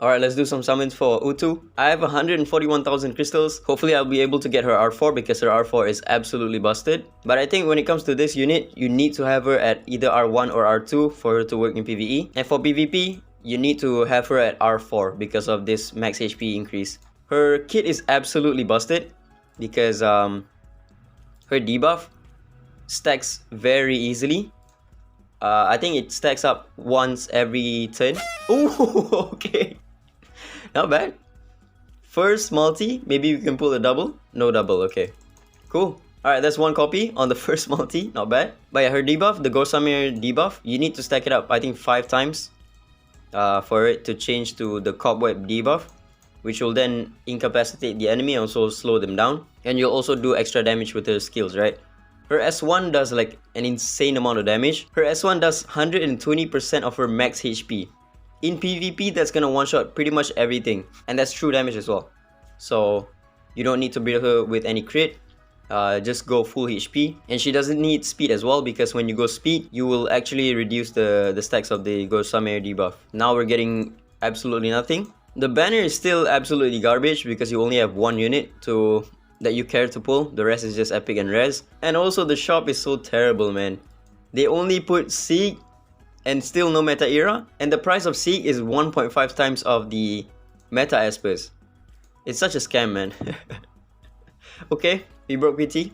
Alright, let's do some summons for UTTU. I have 141,000 crystals. Hopefully I'll be able to get her R4 because her R4 is absolutely busted. But I think when it comes to this unit, you need to have her at either R1 or R2 for her to work in PvE. And for PvP, you need to have her at R4 because of this max HP increase. Her kit is absolutely busted because her debuff stacks very easily. I think it stacks up once every turn. Oh, okay. Not bad. First multi, maybe we can pull a double. No double, okay. Cool. Alright, that's one copy on the first multi. Not bad. But yeah, her debuff, the Ghost Summoner debuff, you need to stack it up, I think 5 times for it to change to the Cobweb debuff, which will then incapacitate the enemy and also slow them down. And you'll also do extra damage with her skills, right? Her S1 does like an insane amount of damage. Her S1 does 120% of her max HP. In PvP, that's gonna one-shot pretty much everything. And that's true damage as well. So, you don't need to build her with any crit. Just go full HP. And she doesn't need speed as well, because when you go speed, you will actually reduce the stacks of the Ghost Summoner debuff. Now we're getting absolutely nothing. The banner is still absolutely garbage because you only have one unit that you care to pull. The rest is just epic and res. And also the shop is so terrible, man. They only put Seek and still no meta era, and the price of Seek is 1.5 times of the meta espers. It's such a scam, man. Okay, we broke PT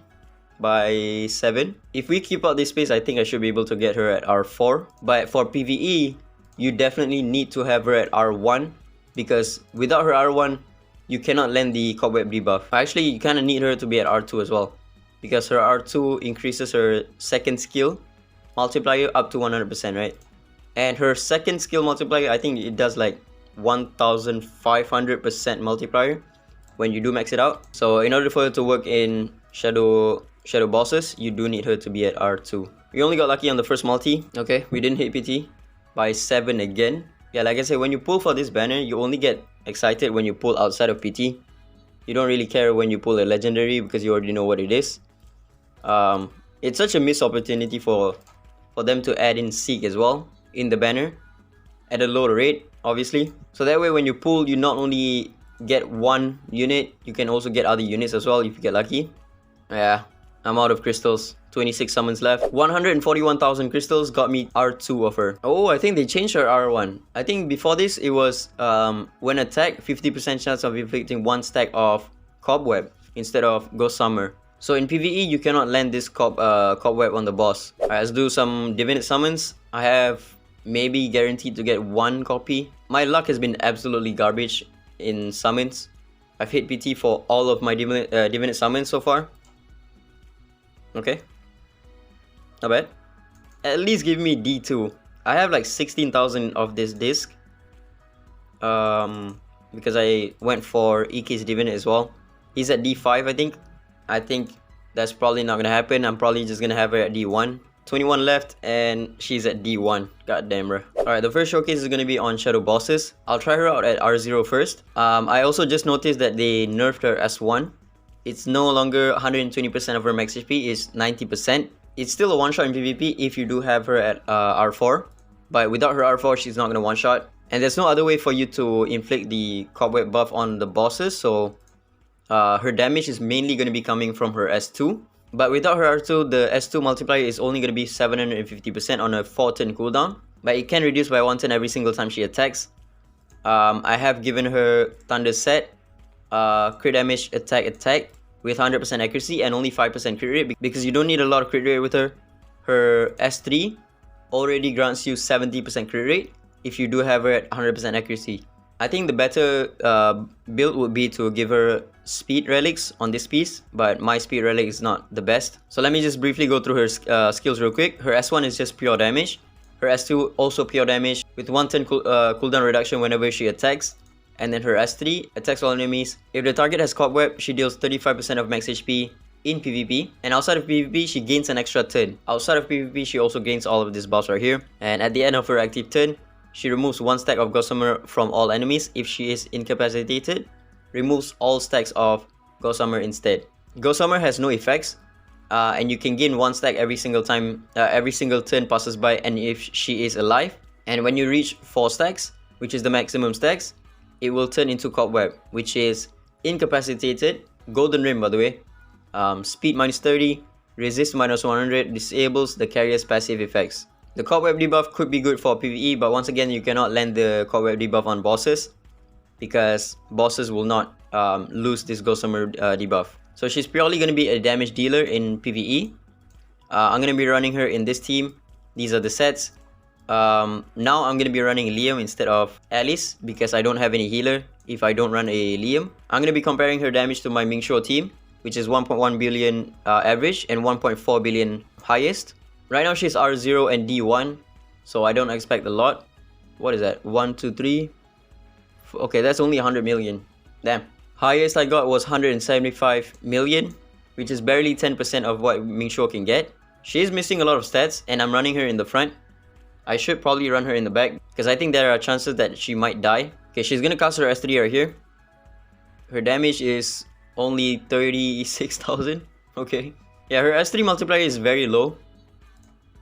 by 7. If we keep out this space, I think I should be able to get her at R4. But for PvE, you definitely need to have her at R1, because without her R1, you cannot land the Cobweb debuff. Actually, you kind of need her to be at R2 as well, because her R2 increases her second skill multiplier up to 100%, right? And her second skill multiplier, I think it does like 1500% multiplier when you do max it out. So in order for her to work in shadow bosses, you do need her to be at R2. We only got lucky on the first multi. Okay, we didn't hit PT by 7 again. Yeah, like I said, when you pull for this banner, you only get excited when you pull outside of PT. You don't really care when you pull a legendary because you already know what it is. It's such a missed opportunity for them to add in Seek as well in the banner at a lower rate, obviously. So that way when you pull, you not only get one unit, you can also get other units as well if you get lucky. Yeah, I'm out of crystals. 26 summons left. 141,000 crystals got me R2 of her. Oh, I think they changed her R1. I think before this, it was when attack, 50% chance of inflicting 1 stack of Cobweb instead of Ghost Summer. So in PvE, you cannot land this Cobweb on the boss. Alright, let's do some Divinate summons. I have maybe guaranteed to get 1 copy. My luck has been absolutely garbage in summons. I've hit PT for all of my Divinate summons so far. Okay. Not bad. At least give me D2. I have like 16,000 of this disc. Because I went for Ggez Divinate as well. He's at D5, I think. I think that's probably not gonna happen. I'm probably just gonna have her at D1. 21 left and she's at D1. God damn, bro. Alright, the first showcase is gonna be on shadow bosses. I'll try her out at R0 first. I also just noticed that they nerfed her S1. It's no longer 120% of her max HP, it's 90%. It's still a one-shot in PvP if you do have her at R4. But without her R4, she's not gonna one-shot. And there's no other way for you to inflict the Cobweb buff on the bosses, so her damage is mainly going to be coming from her S2. But without her R2, the S2 multiplier is only going to be 750% on a 4-turn cooldown. But it can reduce by 1 turn every single time she attacks. I have given her Thunder Set, crit damage, attack with 100% accuracy and only 5% crit rate, because you don't need a lot of crit rate with her. Her S3 already grants you 70% crit rate if you do have her at 100% accuracy. I think the better build would be to give her speed relics on this piece, but my speed relic is not the best. So let me just briefly go through her skills real quick. Her S1 is just pure damage. Her S2 also pure damage with 1 turn cooldown reduction whenever she attacks. And then her S3 attacks all enemies. If the target has Cobweb, she deals 35% of max HP in PvP. And outside of PvP, she gains an extra turn. Outside of PvP, she also gains all of this buffs right here. And at the end of her active turn, she removes 1 stack of Ghost Summer from all enemies. If she is incapacitated, removes all stacks of Ghost Summer instead. Ghost Summer has no effects, and you can gain 1 stack every single time, every single turn passes by, and if she is alive. And when you reach 4 stacks, which is the maximum stacks, it will turn into Cobweb, which is incapacitated, golden rim by the way, speed minus 30, resist minus 100, disables the carrier's passive effects. The Cobweb debuff could be good for PvE, but once again you cannot land the Cobweb debuff on bosses because bosses will not lose this Ghost Summer debuff. So she's purely going to be a damage dealer in PvE. I'm going to be running her in this team. These are the sets. Now I'm going to be running Liam instead of Alice because I don't have any healer if I don't run a Liam. I'm going to be comparing her damage to my Mingxuo team, which is 1.1 billion average and 1.4 billion highest. Right now she's R0 and D1, so I don't expect a lot. What is that? 1, 2, 3. Okay, that's only 100 million. Damn. Highest I got was 175 million, which is barely 10% of what Mingxuo can get. She's missing a lot of stats, and I'm running her in the front. I should probably run her in the back, because I think there are chances that she might die. Okay, she's gonna cast her S3 right here. Her damage is only 36,000. Okay. Yeah, her S3 multiplier is very low,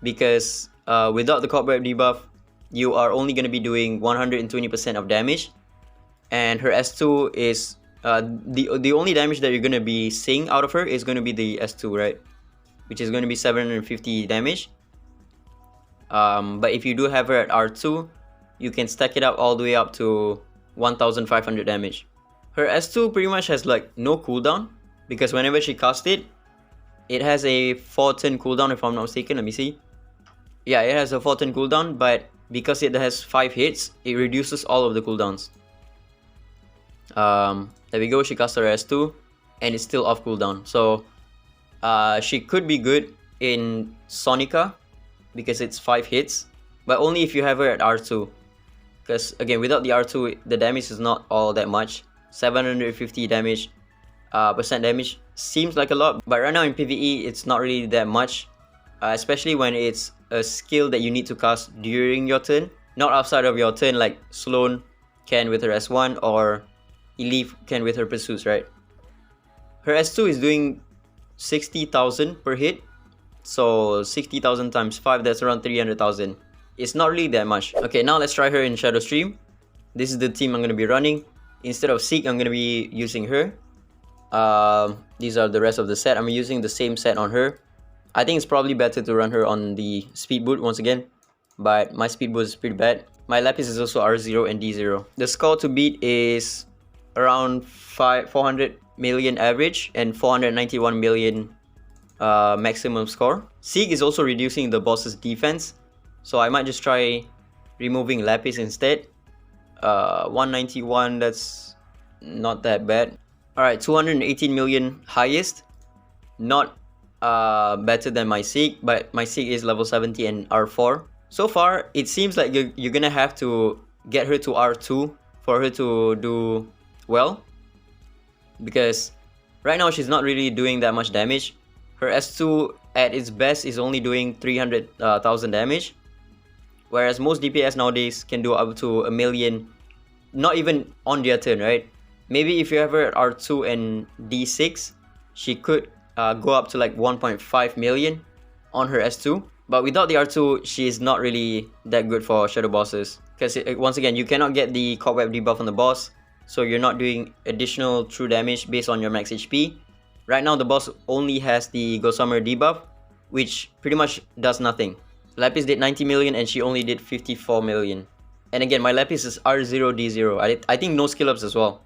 because without the Cobweb debuff, you are only gonna be doing 120% of damage. And her S2 is the only damage that you're gonna be seeing out of her is gonna be the S2, right? Which is gonna be 750 damage. But if you do have her at R2, you can stack it up all the way up to 1500 damage. Her S2 pretty much has like no cooldown, because whenever she casts it, it has a 4-turn cooldown if I'm not mistaken. Let me see. Yeah, it has a 4-turn cooldown, but because it has 5 hits, it reduces all of the cooldowns. There we go, she cast her S2 and it's still off cooldown. So she could be good in Sonica because it's 5 hits, but only if you have her at R2. Because again, without the R2, the damage is not all that much. 750 damage, percent damage seems like a lot, but right now in PvE, it's not really that much. Especially when it's a skill that you need to cast during your turn, not outside of your turn like Sloane can with her S1 or Elif can with her Pursuits, right? Her S2 is doing 60,000 per hit, so 60,000 times 5, that's around 300,000. It's not really that much. Okay, now let's try her in Shadow Stream. This is the team I'm going to be running. Instead of Seek, I'm going to be using her. These are the rest of the set. I'm using the same set on her. I think it's probably better to run her on the Speed Boot once again, but my Speed Boot is pretty bad. My Lapis is also R0 and D0. The score to beat is around 400 million average and 491 million maximum score. Seek is also reducing the boss's defense, so I might just try removing Lapis instead. 191, that's not that bad. Alright, 218 million highest. Not better than my Seek, but my Seek is level 70 and R4. So far, it seems like you're gonna have to get her to R2 for her to do well, because right now she's not really doing that much damage. Her S2 at its best is only doing 300,000 damage, whereas most DPS nowadays can do up to 1 million, not even on their turn, right? Maybe if you have her at R2 and D6, she could go up to like 1.5 million on her S2. But without the R2, she is not really that good for shadow bosses, because once again, you cannot get the Cobweb debuff on the boss, so you're not doing additional true damage based on your max HP. Right now, the boss only has the Ghost Summer debuff, which pretty much does nothing. Lapis did 90 million and she only did 54 million. And again, my Lapis is R0, D0. I think no skill ups as well.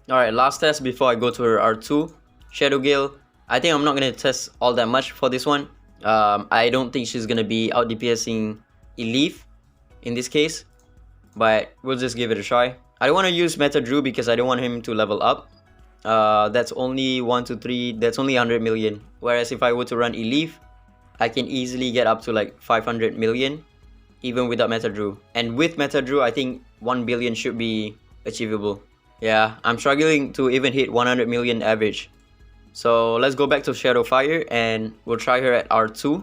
Alright, last test before I go to her R2. Shadow Gale. I think I'm not going to test all that much for this one. I don't think she's going to be out DPSing Elif in this case, but we'll just give it a try. I don't want to use Meta Drew because I don't want him to level up. That's only 1, 2, 3, that's only 100 million. Whereas if I were to run Elif, I can easily get up to like 500 million even without Meta Drew. And with Meta Drew, I think 1 billion should be achievable. Yeah, I'm struggling to even hit 100 million average. So let's go back to Shadowfire and we'll try her at R2.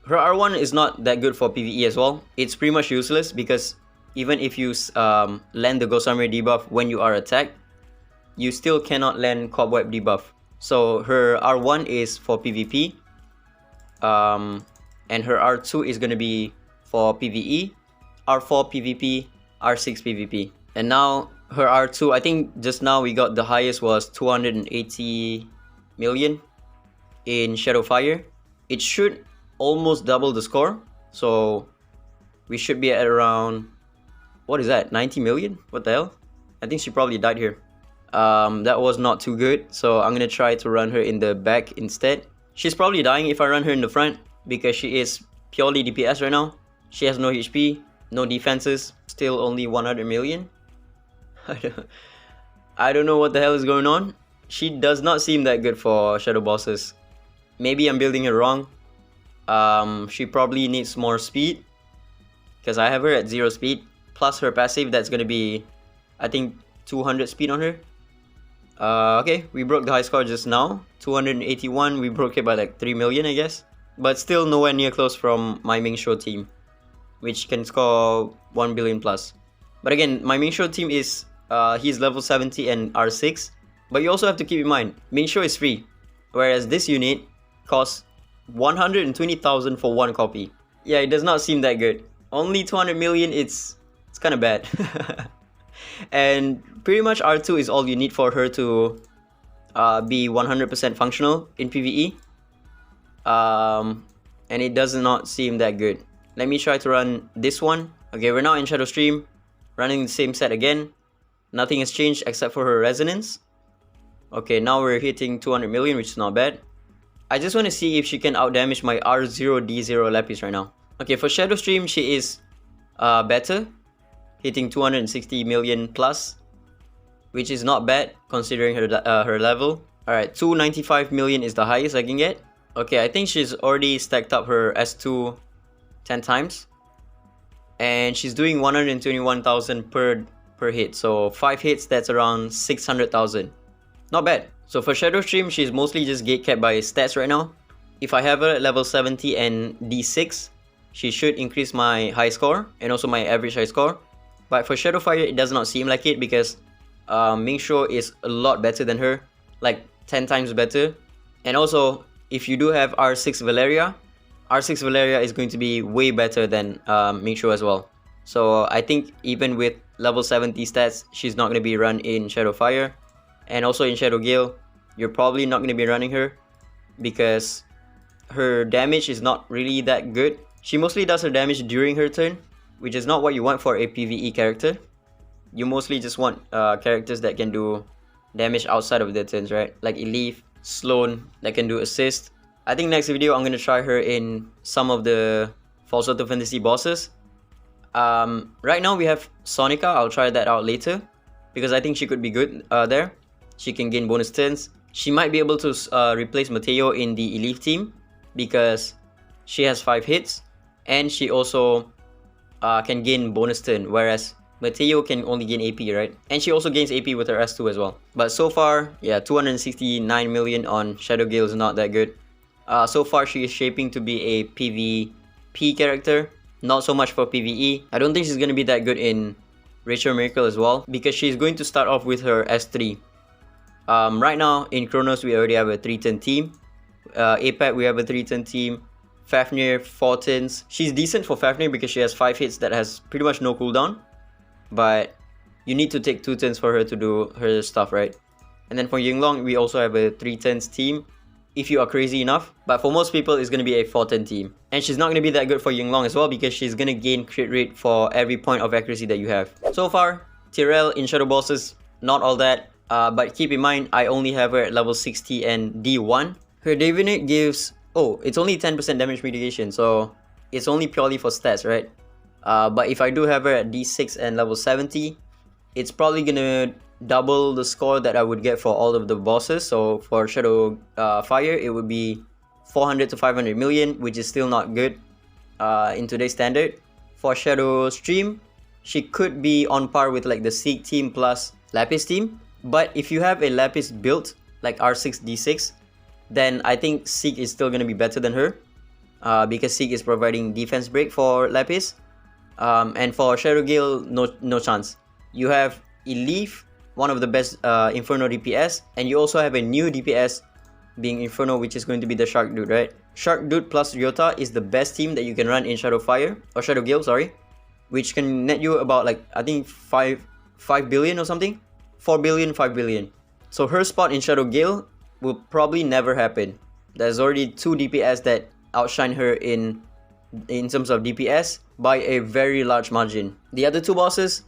Her R1 is not that good for PvE as well. It's pretty much useless because even if you land the Ghost Armor debuff when you are attacked, you still cannot land Cobweb debuff. So her R1 is for PvP, and her R2 is going to be for PvE, R4 PvP, R6 PvP. And now her R2, I think just now we got the highest was 280 million in Shadowfire. It should almost double the score, so we should be at around, what is that, 90 million? What the hell? I think she probably died here. That was not too good, so I'm gonna try to run her in the back instead. She's probably dying if I run her in the front because she is purely DPS right now. She has no HP, no defenses, still only 100 million. I don't know what the hell is going on. She does not seem that good for shadow bosses. Maybe I'm building her wrong. She probably needs more speed because I have her at 0 speed plus her passive. That's gonna be, I think, 200 speed on her. Okay, we broke the high score just now, 281. We broke it by like 3 million, I guess, but still nowhere near close from my Ming Show team, which can score 1 billion plus. But again, my Ming Show team is he's level 70 and R6, but you also have to keep in mind Ming Show is free, whereas this unit costs 120,000 for one copy. Yeah, it does not seem that good. Only 200 million, it's kind of bad. And pretty much R2 is all you need for her to be 100% functional in PvE. And it does not seem that good. Let me try to run this one. Okay, we're now in Shadow Stream, running the same set again. Nothing has changed except for her resonance. Okay, now we're hitting 200 million, which is not bad. I just want to see if she can outdamage my R0D0 Lapis right now. Okay, for Shadow Stream, she is better, hitting 260 million plus, which is not bad considering her level. Alright, 295 million is the highest I can get. Okay, I think she's already stacked up her S2 10 times. And she's doing 121,000 per hit. So 5 hits, that's around 600,000. Not bad. So for Shadow Stream, she's mostly just gatekept by stats right now. If I have her at level 70 and D6, she should increase my high score and also my average high score. But for Shadowfire, it does not seem like it because Ming Sho is a lot better than her, like 10 times better. And also, if you do have R6 Valeria, R6 Valeria is going to be way better than Ming Sho as well. So I think even with level 70 stats, she's not going to be run in Shadowfire. And also in Shadow Gale, you're probably not going to be running her because her damage is not really that good. She mostly does her damage during her turn, which is not what you want for a PvE character. You mostly just want characters that can do damage outside of their turns, right? Like Elif, Sloan, that can do assist. I think next video I'm going to try her in some of the False Auto Fantasy bosses. Right now we have Sonica. I'll try that out later because I think she could be good there. She can gain bonus turns. She might be able to replace Mateo in the Elif team because she has 5 hits and she also can gain bonus turn, whereas Mateo can only gain AP, right? And she also gains AP with her S2 as well. But so far, yeah, 269 million on Shadow Gale is not that good. So far, she is shaping to be a PvP character, not so much for PvE. I don't think she's going to be that good in Rachel Miracle as well because she's going to start off with her S3. Right now, in Chronos, we already have a 3-turn team. APAC, we have a 3-turn team. Fafnir, 4 turns. She's decent for Fafnir because she has 5 hits that has pretty much no cooldown. But you need to take 2 turns for her to do her stuff, right? And then for Yinglong, we also have a 3 turns team if you are crazy enough. But for most people, it's going to be a 4-turn team. And she's not going to be that good for Yinglong as well because she's going to gain crit rate for every point of accuracy that you have. So far, Tyrell in Shadow Bosses, not all that. But keep in mind, I only have her at level 60 and D1. Her Divinate gives... Oh, it's only 10% damage mitigation, so it's only purely for stats, right? But if I do have her at D6 and level 70, it's probably gonna double the score that I would get for all of the bosses. So for Shadow Fire, it would be 400 to 500 million, which is still not good in today's standard. For Shadow Stream, she could be on par with like the Seek team plus Lapis team. But if you have a Lapis built like R6 D6, then I think Seek is still going to be better than her because Seek is providing defense break for Lapis. And for Shadow Gale, no chance. You have Elif, one of the best Inferno DPS, and you also have a new DPS being Inferno, which is going to be the Shark Dude, right? Shark Dude plus Ryota is the best team that you can run in Shadow Fire, or Shadow Gale, sorry, which can net you about like, I think 5 billion or something? 4 billion, 5 billion. So her spot in Shadow Gale will probably never happen. There's already 2 DPS that outshine her in terms of DPS by a very large margin. The other 2 bosses,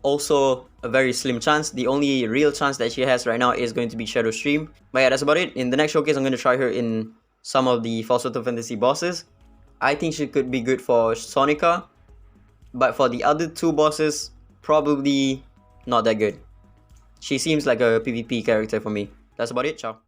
also a very slim chance. The only real chance that she has right now is going to be Shadow Stream. But yeah, that's about it. In the next showcase, I'm going to try her in some of the False Photo Fantasy bosses. I think she could be good for Sonica, but for the other 2 bosses, probably not that good. She seems like a PvP character for me. That's about it. Ciao.